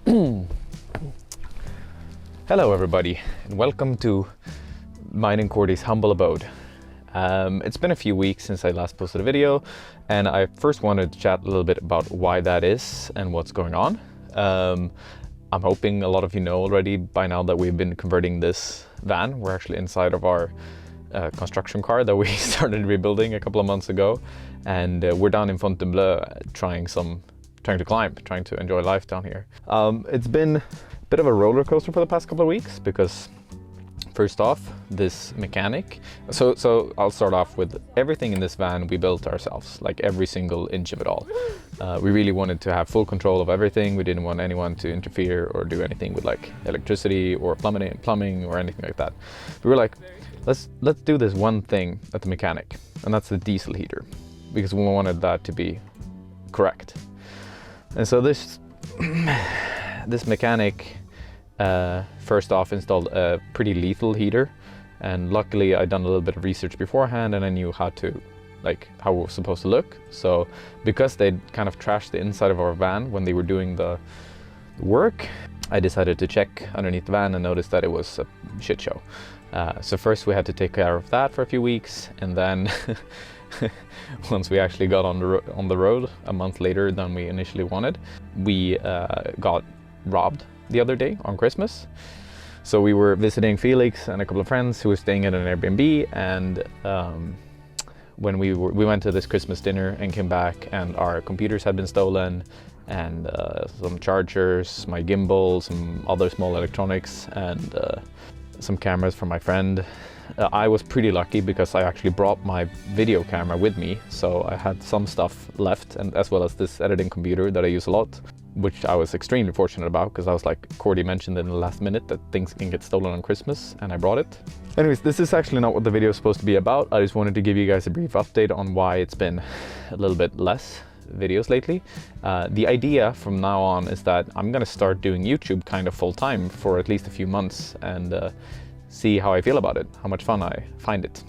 Hello everybody, and welcome to mine and Cordy's humble abode. It's been a few weeks since I last posted a video, and I first wanted to chat a little bit about why that is and what's going on. I'm hoping a lot of you know already by now that we've been converting this van. We're actually inside of our construction car that we started rebuilding a couple of months ago, and we're down in Fontainebleau trying to enjoy life down here. It's been a bit of a roller coaster for the past couple of weeks because first off, this mechanic. So I'll start off with everything in this van we built ourselves, like every single inch of it all. We really wanted to have full control of everything. We didn't want anyone to interfere or do anything with like electricity or plumbing or anything like that. We were like, let's do this one thing at the mechanic, and that's the diesel heater, because we wanted that to be correct. And so this mechanic first off installed a pretty lethal heater, and luckily I'd done a little bit of research beforehand and I knew how it was supposed to look. So because they'd kind of trashed the inside of our van when they were doing the work, I decided to check underneath the van and noticed that it was a shit show. So first we had to take care of that for a few weeks, and then once we actually got on the road a month later than we initially wanted, we got robbed the other day on Christmas. So we were visiting Felix and a couple of friends who were staying at an Airbnb, and when we went to this Christmas dinner and came back, and our computers had been stolen, and some chargers, my gimbal, some other small electronics, and some cameras from my friend. I was pretty lucky because I actually brought my video camera with me, so I had some stuff left, and as well as this editing computer that I use a lot, which I was extremely fortunate about, because I was like, Cordy mentioned in the last minute that things can get stolen on Christmas, and I brought it. Anyways, this is actually not what the video is supposed to be about. I just wanted to give you guys a brief update on why it's been a little bit less videos lately. The idea from now on is that I'm gonna start doing YouTube kind of full-time for at least a few months, and see how I feel about it, how much fun I find it.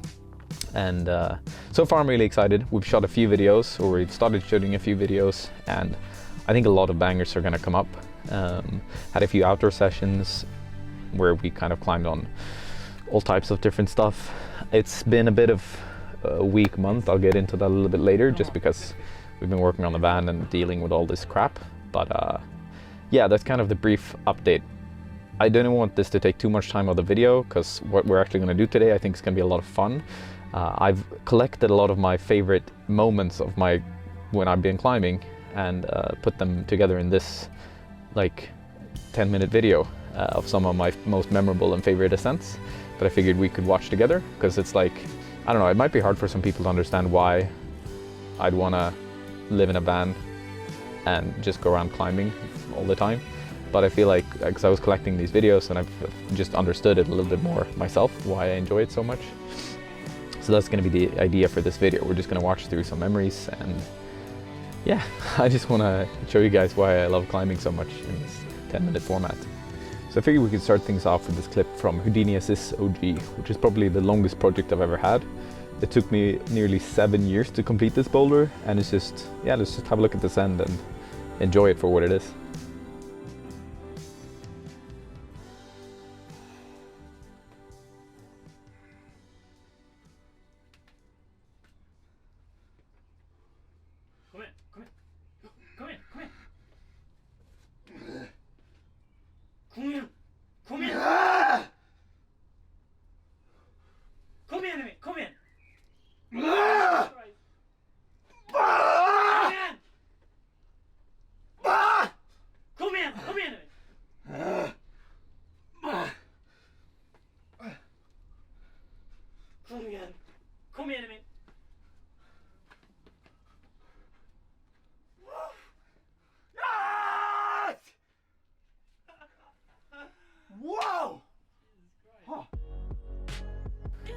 And so far I'm really excited. We've shot a few videos, or we've started shooting a few videos, and I think a lot of bangers are gonna come up. Had a few outdoor sessions where we kind of climbed on all types of different stuff. It's been a bit of a weak month. I'll get into that a little bit later, just because we've been working on the van and dealing with all this crap. But yeah, that's kind of the brief update. I didn't want this to take too much time of the video, because what we're actually going to do today I think is going to be a lot of fun. I've collected a lot of my favorite moments of when I've been climbing, and put them together in this like 10-minute video of some of my most memorable and favorite ascents that I figured we could watch together, because it's like, I don't know, it might be hard for some people to understand why I'd want to live in a van and just go around climbing all the time. But I feel like, because I was collecting these videos and I've just understood it a little bit more myself, why I enjoy it so much. So that's going to be the idea for this video. We're just going to watch through some memories, and yeah, I just want to show you guys why I love climbing so much in this 10-minute format. So I figured we could start things off with this clip from Houdini Assist OG, which is probably the longest project I've ever had. It took me nearly 7 years to complete this boulder, and it's just, yeah, let's just have a look at this end and enjoy it for what it is. Kom igen! Kom igen Emil, kom igen! Kom igen! Kom igen Emil! Kom igen Emil! Whoa!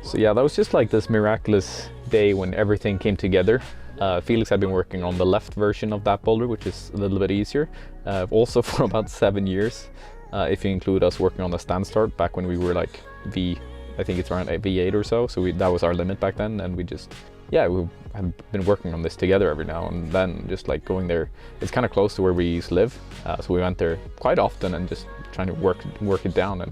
So yeah, that was just like this miraculous day when everything came together. Felix had been working on the left version of that boulder, which is a little bit easier, also for about 7 years, if you include us working on the stand start back when we were like I think it's around V8 or so. So that was our limit back then, and we just yeah, we have been working on this together every now and then, just like going there. It's kind of close to where we used to live, so we went there quite often and just trying to work it down. And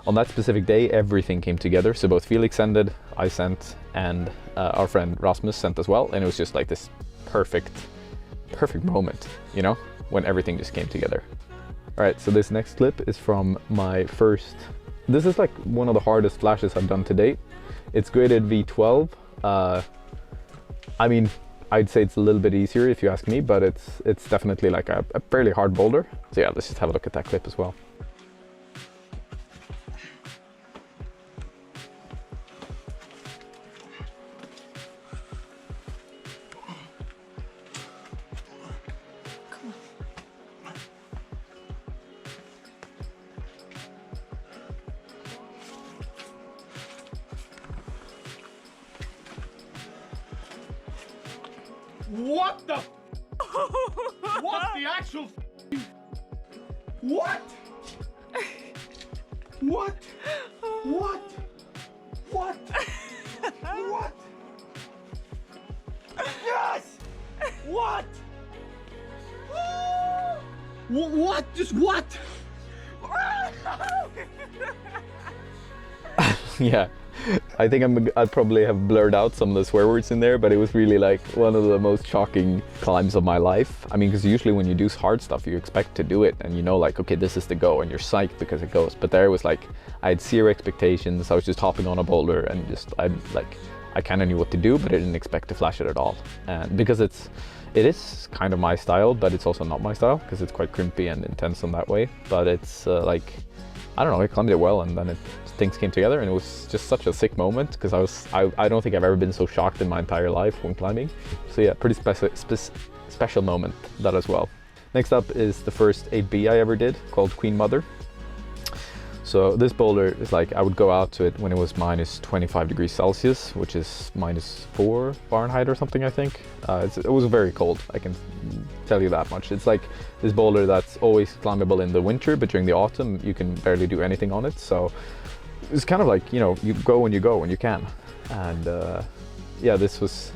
on that specific day, everything came together. So both Felix sent, I sent, and our friend Rasmus sent as well. And it was just like this perfect moment, you know, when everything just came together. All right, so this next clip is from my first. This is like one of the hardest flashes I've done to date. It's graded V12. I mean, I'd say it's a little bit easier if you ask me, but it's definitely like a fairly hard boulder. So yeah, let's just have a look at that clip as well. What the? What the actual? What? What? What? What? What? Yes! What? What? Just what? Yeah, I think I'd probably have blurred out some of the swear words in there, but it was really like one of the most shocking climbs of my life. I mean, because usually when you do hard stuff, you expect to do it and you know, like, okay, this is the go, and you're psyched because it goes. But there was like, I had zero expectations. I was just hopping on a boulder and just, I kind of knew what to do, but I didn't expect to flash it at all. And because it is kind of my style, but it's also not my style because it's quite crimpy and intense in that way. But it's like, I don't know, I climbed it well, and then things came together, and it was just such a sick moment because I don't think I've ever been so shocked in my entire life when climbing. So yeah, pretty special moment, that as well. Next up is the first 8B I ever did, called Queen Mother. So this boulder is like, I would go out to it when it was minus 25 degrees Celsius, which is minus 4 Fahrenheit or something, I think. It was very cold, I can tell you that much. It's like this boulder that's always climbable in the winter, but during the autumn you can barely do anything on it. So it's kind of like, you know, you go when you can. And yeah, this was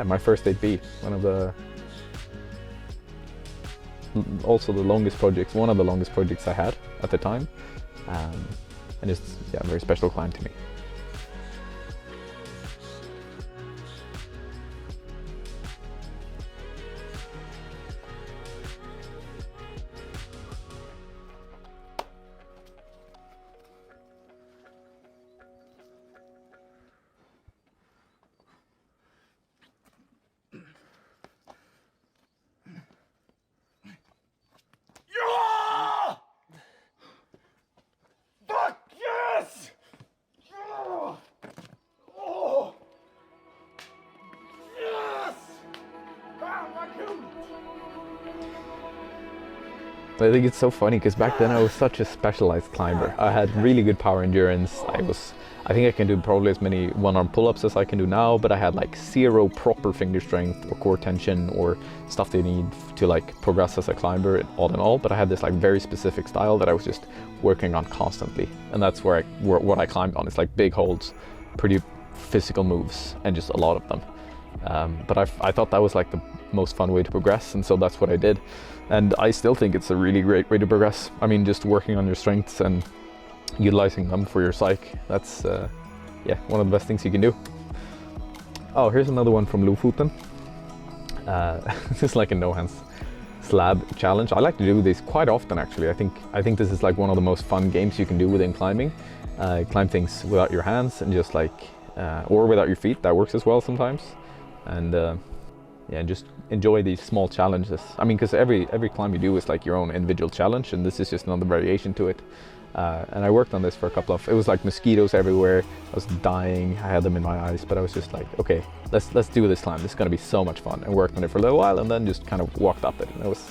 my first 8B, one of the also the longest projects, one of the longest projects I had at the time, and it's a very special climb to me. Fuck yes! Oh! Yes! I think it's so funny because back then I was such a specialized climber. I had really good power endurance. I think I can do probably as many one-arm pull-ups as I can do now, but I had like zero proper finger strength or core tension or stuff they need to like progress as a climber, all in all. But I had this like very specific style that I was just working on constantly, and that's what I climbed on. It's like big holds, pretty physical moves, and just a lot of them. But I thought that was like the most fun way to progress, and so that's what I did. And I still think it's a really great way to progress. I mean, just working on your strengths and utilizing them for your psyche. That's one of the best things you can do. Oh, here's another one from Lofoten. This is like a no hands slab challenge. I like to do this quite often, actually. I think this is like one of the most fun games you can do within climbing. Climb things without your hands and just like or without your feet. That works as well sometimes. And just enjoy these small challenges. I mean, because every climb you do is like your own individual challenge, and this is just another variation to it. And I worked on this for it was like mosquitoes everywhere. I was dying, I had them in my eyes, but I was just like, okay, let's do this climb. This is gonna be so much fun. And worked on it for a little while, and then just kind of walked up it. And it was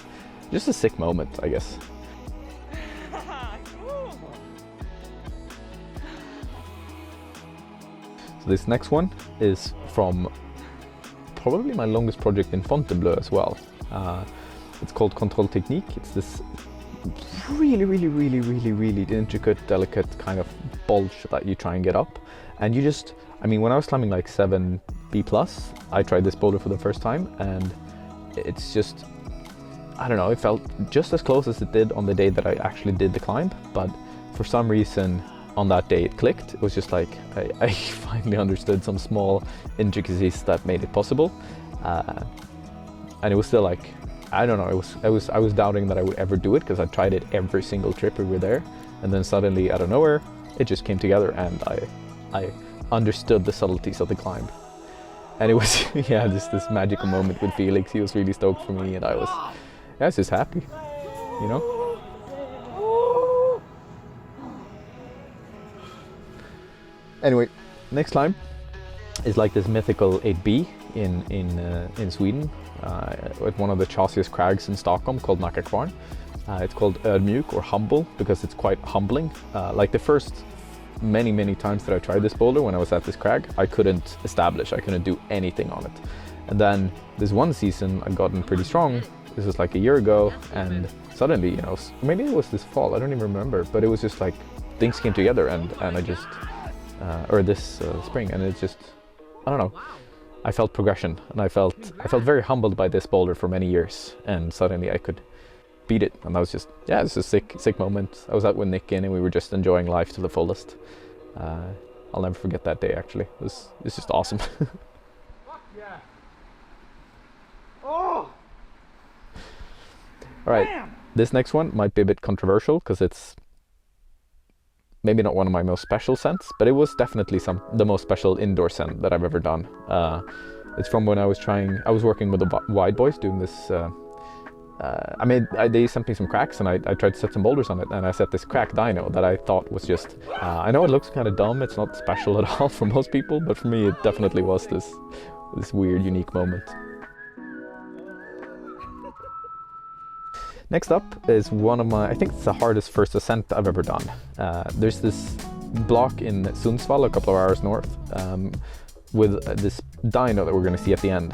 just a sick moment, I guess. So this next one is from probably my longest project in Fontainebleau as well. It's called Control Technique. It's this really intricate, delicate kind of bulge that you try and get up. And you just, I mean, when I was climbing like 7B plus, I tried this boulder for the first time, and it's just, I don't know, it felt just as close as it did on the day that I actually did the climb, but for some reason on that day it clicked. It was just like, I finally understood some small intricacies that made it possible. And it was still like, I don't know, I was doubting that I would ever do it, because I tried it every single trip we were there, and then suddenly out of nowhere it just came together, and I understood the subtleties of the climb. And it was yeah, just this magical moment with Felix. He was really stoked for me, and I was just happy, you know. Anyway, next climb is like this mythical 8B in Sweden, at one of the chossiest crags in Stockholm called Nacka. It's called ödmjuk, or humble, because it's quite humbling. Like the first many times that I tried this boulder when I was at this crag, I couldn't establish, I couldn't do anything on it. And then this one season I'd gotten pretty strong. This was like a year ago, and suddenly, you know, maybe it was this fall, I don't even remember, but it was just like things came together, and I just or this spring, and it's just, I don't know, I felt progression, and I felt very humbled by this boulder for many years, and suddenly I could beat it, and that was just, yeah, it's a sick moment. I was out with Nick and we were just enjoying life to the fullest. I'll never forget that day, actually. It's just awesome. Yeah. Oh! Alright, Bam! this next one might be a bit controversial, because it's maybe not one of my most special scents, but it was definitely the most special indoor scent that I've ever done. It's from when I was working with the Wide Boys doing this. They sent me some cracks, and I tried to set some boulders on it, and I set this crack dyno that I thought was just, I know it looks kind of dumb, it's not special at all for most people, but for me it definitely was this weird, unique moment. Next up is one of my, I think it's the hardest first ascent I've ever done. There's this block in Sundsvall, a couple of hours north, with this dyno that we're going to see at the end,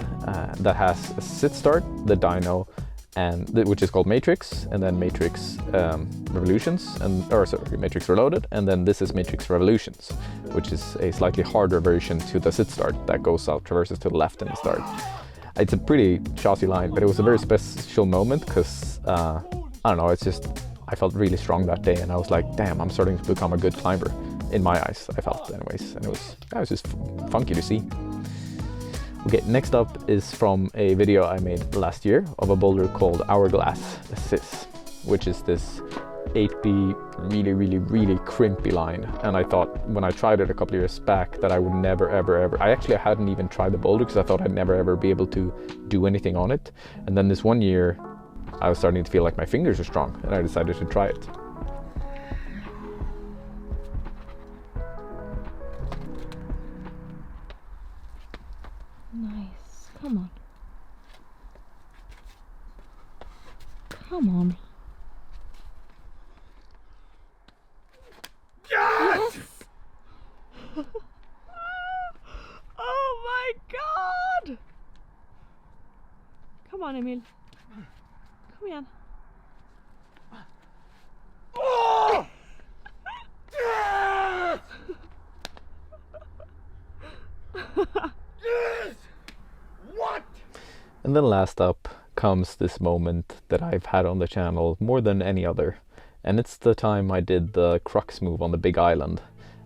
that has a sit start, the dyno, and which is called Matrix, and then Matrix Revolutions, Matrix Reloaded, and then this is Matrix Revolutions, which is a slightly harder version to the sit start that goes out, traverses to the left in the start. It's a pretty chassis line, but it was a very special moment, because I don't know, it's just, I felt really strong that day, and I was like, damn, I'm starting to become a good climber, in my eyes, I felt anyways, and it was just funky to see. Okay, next up is from a video I made last year of a boulder called Hourglass, which is this 8B really crimpy line, and I thought when I tried it a couple of years back that I would never ever, I hadn't even tried the boulder, because I thought I'd never ever be able to do anything on it, and then this one year I was starting to feel like my fingers were strong, and I decided to try it. Nice, come on. Come on. Yes! Oh my god! Come on, Emil. Kom igen. Oh! Yes! Yes! What? And then last up comes this moment that I've had on the channel more than any other, and it's the time I did the crux move on the big island.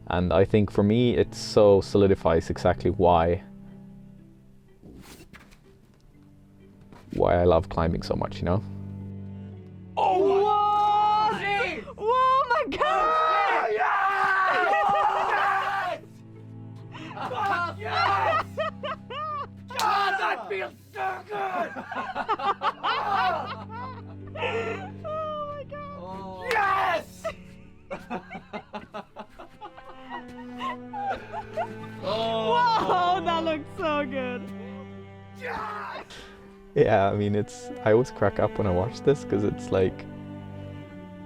And I think for me it so solidifies exactly why I love climbing so much, you know? Oh! Whoa! Jeez! Whoa, my god! Yes! Fuck yes! God, that feels so good! Oh my god! Yes! Whoa, that looks so good. Yes! Yeah, I mean, I always crack up when I watch this, because it's like,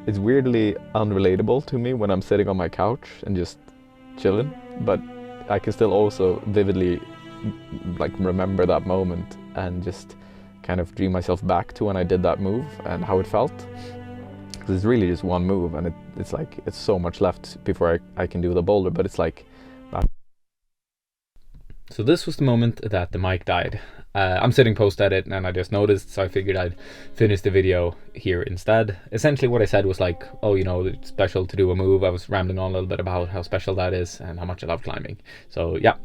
it's weirdly unrelatable to me when I'm sitting on my couch and just chilling, but I can still also vividly like remember that moment and just kind of dream myself back to when I did that move and how it felt. Because it's really just one move, and it's like, it's so much left before I can do the boulder, but it's like that So this was the moment that the mic died. I'm sitting post-edit and I just noticed, so I figured I'd finish the video here instead. Essentially what I said was like, oh, you know, it's special to do a move. I was rambling on a little bit about how special that is and how much I love climbing. So yeah,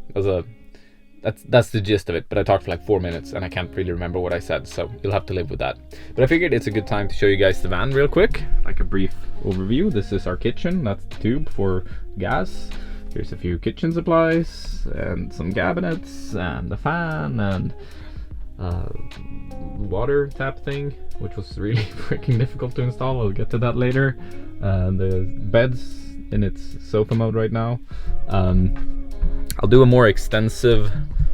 that's the gist of it. But I talked for like 4 minutes and I can't really remember what I said, so you'll have to live with that. But I figured it's a good time to show you guys the van real quick, like a brief overview. This is our kitchen. That's the tube for gas. Here's a few kitchen supplies and some cabinets and a fan and water tap thing, which was really freaking difficult to install. I'll get to that later. The bed's in its sofa mode right now. I'll do a more extensive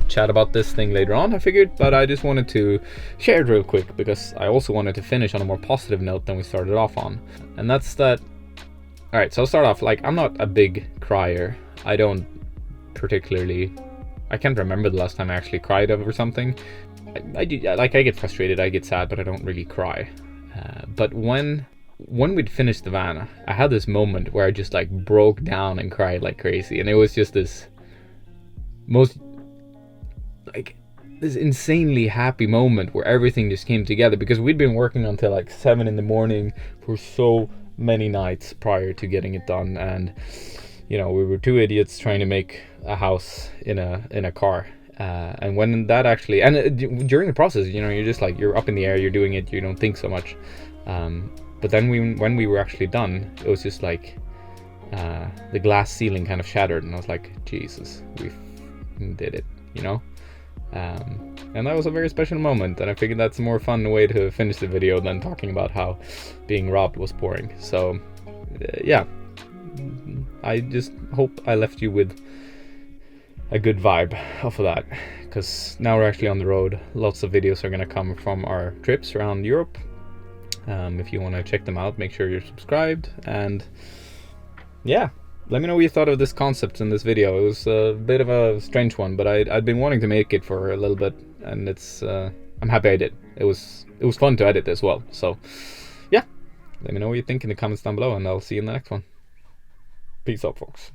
chat about this thing later on, I figured, but I just wanted to share it real quick because I also wanted to finish on a more positive note than we started off on. And that's that. Alright, so I'll start off, like, I'm not a big crier. I don't particularly, I can't remember the last time I actually cried over something. I get frustrated, I get sad, but I don't really cry. But when we'd finished the van, I had this moment where I just like broke down and cried like crazy, and it was just this this insanely happy moment where everything just came together, because we'd been working until like 7 in the morning for so many nights prior to getting it done, and you know, we were two idiots trying to make a house in a car. And when that actually, and during the process, you know, you're just like, you're up in the air, you're doing it, you don't think so much. But then when we were actually done, it was just like the glass ceiling kind of shattered, and I was like, Jesus, we did it, you know. And that was a very special moment, and I figured that's a more fun way to finish the video than talking about how being robbed was boring. So yeah, I just hope I left you with a good vibe off of that, because now we're actually on the road. Lots of videos are going to come from our trips around Europe. If you want to check them out, make sure you're subscribed, and yeah, let me know what you thought of this concept in this video. It was a bit of a strange one, but I'd been wanting to make it for a little bit, and it's I'm happy I did. It was fun to edit as well. So yeah, let me know what you think in the comments down below, and I'll see you in the next one. Peace out, folks.